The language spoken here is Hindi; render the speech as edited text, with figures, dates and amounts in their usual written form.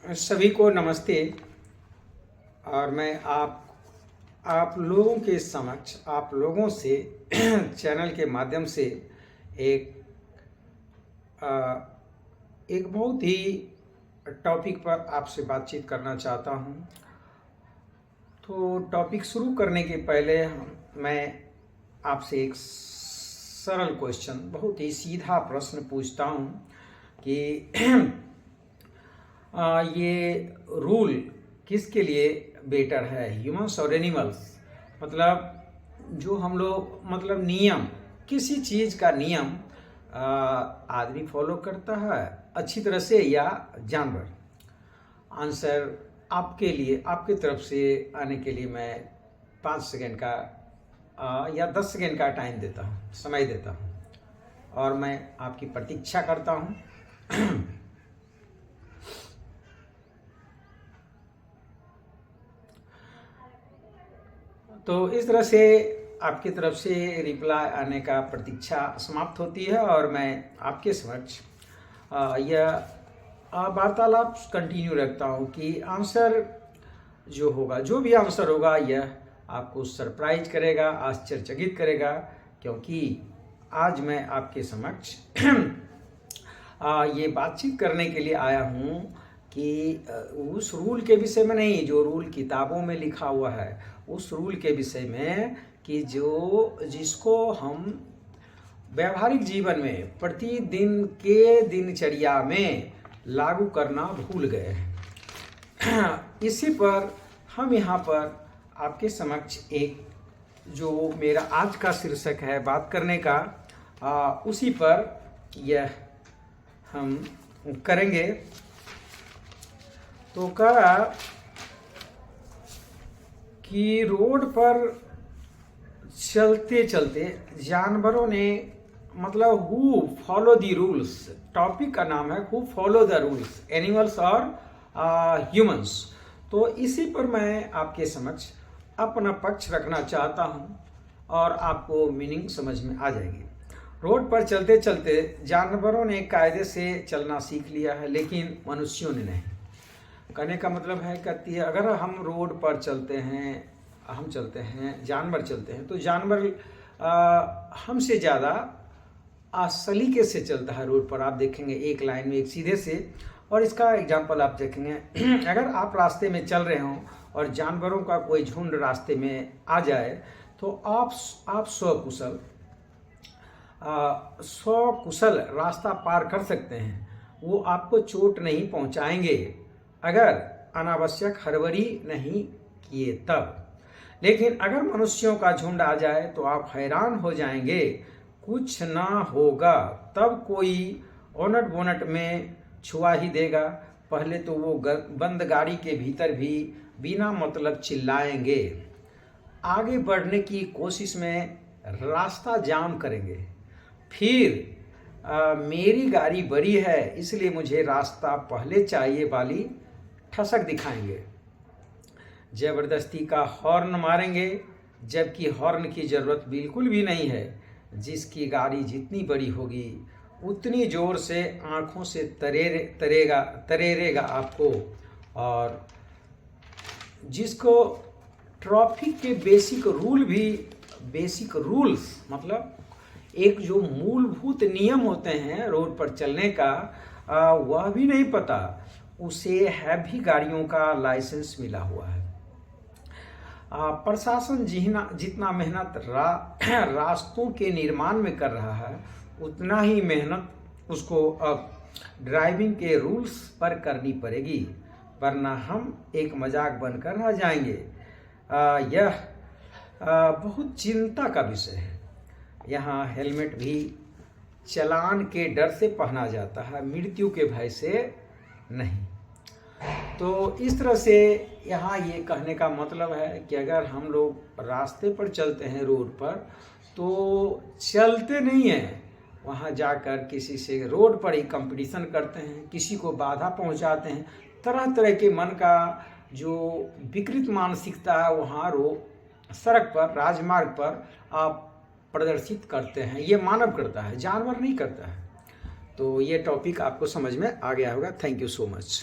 सभी को नमस्ते। और मैं आप लोगों के समक्ष आप लोगों से चैनल के माध्यम से एक एक बहुत ही टॉपिक पर आपसे बातचीत करना चाहता हूं। तो टॉपिक शुरू करने के पहले मैं आपसे एक सरल क्वेश्चन, बहुत ही सीधा प्रश्न पूछता हूं कि ये रूल किसके लिए बेटर है, ह्यूमंस और एनिमल्स? मतलब जो हम लोग, मतलब नियम, किसी चीज़ का नियम आदमी फॉलो करता है अच्छी तरह से या जानवर? आंसर आपके लिए, आपकी तरफ से आने के लिए मैं 5 सेकंड का या 10 सेकंड का टाइम देता हूँ, समय देता हूँ, और मैं आपकी प्रतीक्षा करता हूँ। तो इस तरह से आपकी तरफ से रिप्लाई आने का प्रतीक्षा समाप्त होती है और मैं आपके समक्ष यह वार्तालाप कंटिन्यू रखता हूँ कि आंसर जो होगा, जो भी आंसर होगा, यह आपको सरप्राइज करेगा, आश्चर्यचकित करेगा, क्योंकि आज मैं आपके समक्ष ये बातचीत करने के लिए आया हूँ कि उस रूल के विषय में नहीं जो रूल किताबों में लिखा हुआ है, उस रूल के विषय में कि जिसको हम व्यावहारिक जीवन में प्रतिदिन के दिनचर्या में लागू करना भूल गए हैं। इसी पर हम यहाँ पर आपके समक्ष एक, जो मेरा आज का शीर्षक है बात करने का, उसी पर यह हम करेंगे। तो कहा कि रोड पर चलते चलते जानवरों ने, मतलब who follow the rules, topic का नाम है who follow the rules, animals और ह्यूमंस। तो इसी पर मैं आपके समक्ष अपना पक्ष रखना चाहता हूं और आपको मीनिंग समझ में आ जाएगी। रोड पर चलते चलते जानवरों ने कायदे से चलना सीख लिया है, लेकिन मनुष्यों ने नहीं। कहने का मतलब है, कहती है, अगर हम रोड पर चलते हैं, हम चलते हैं, जानवर चलते हैं, तो जानवर हमसे ज़्यादा सलीके से चलता है रोड पर। आप देखेंगे एक लाइन में, एक सीधे से। और इसका एग्जांपल आप देखेंगे, अगर आप रास्ते में चल रहे हों और जानवरों का कोई झुंड रास्ते में आ जाए, तो आप सकुशल रास्ता पार कर सकते हैं। वो आपको चोट नहीं पहुंचाएंगे अगर अनावश्यक हड़बड़ी नहीं किए तब। लेकिन अगर मनुष्यों का झुंड आ जाए तो आप हैरान हो जाएंगे, कुछ ना होगा तब कोई ओनट बोनट में छुआ ही देगा। पहले तो वो बंद गाड़ी के भीतर भी बिना मतलब चिल्लाएंगे, आगे बढ़ने की कोशिश में रास्ता जाम करेंगे। फिर मेरी गाड़ी बड़ी है इसलिए मुझे रास्ता पहले चाहिए वाली ठसक दिखाएंगे। जबरदस्ती का हॉर्न मारेंगे, जबकि हॉर्न की ज़रूरत बिल्कुल भी नहीं है। जिसकी गाड़ी जितनी बड़ी होगी उतनी ज़ोर से आँखों से तरेरेगा आपको। और जिसको ट्रैफिक के बेसिक रूल्स, मतलब एक जो मूलभूत नियम होते हैं रोड पर चलने का, वह भी नहीं पता, उसे हैवी गाड़ियों का लाइसेंस मिला हुआ है। प्रशासन जितना मेहनत रास्तों के निर्माण में कर रहा है, उतना ही मेहनत उसको अब ड्राइविंग के रूल्स पर करनी पड़ेगी, वरना हम एक मजाक बनकर रह जाएंगे। यह बहुत चिंता का विषय है। यहाँ हेलमेट भी चालान के डर से पहना जाता है, मृत्यु के भय से नहीं। तो इस तरह से यहाँ ये कहने का मतलब है कि अगर हम लोग रास्ते पर चलते हैं रोड पर, तो चलते नहीं हैं, वहाँ जाकर किसी से रोड पर ही कंपटीशन करते हैं, किसी को बाधा पहुँचाते हैं। तरह तरह के मन का जो विकृत मानसिकता है वहाँ सड़क पर, राजमार्ग पर आप प्रदर्शित करते हैं। ये मानव करता है, जानवर नहीं करता है। तो ये टॉपिक आपको समझ में आ गया होगा। Thank you so much.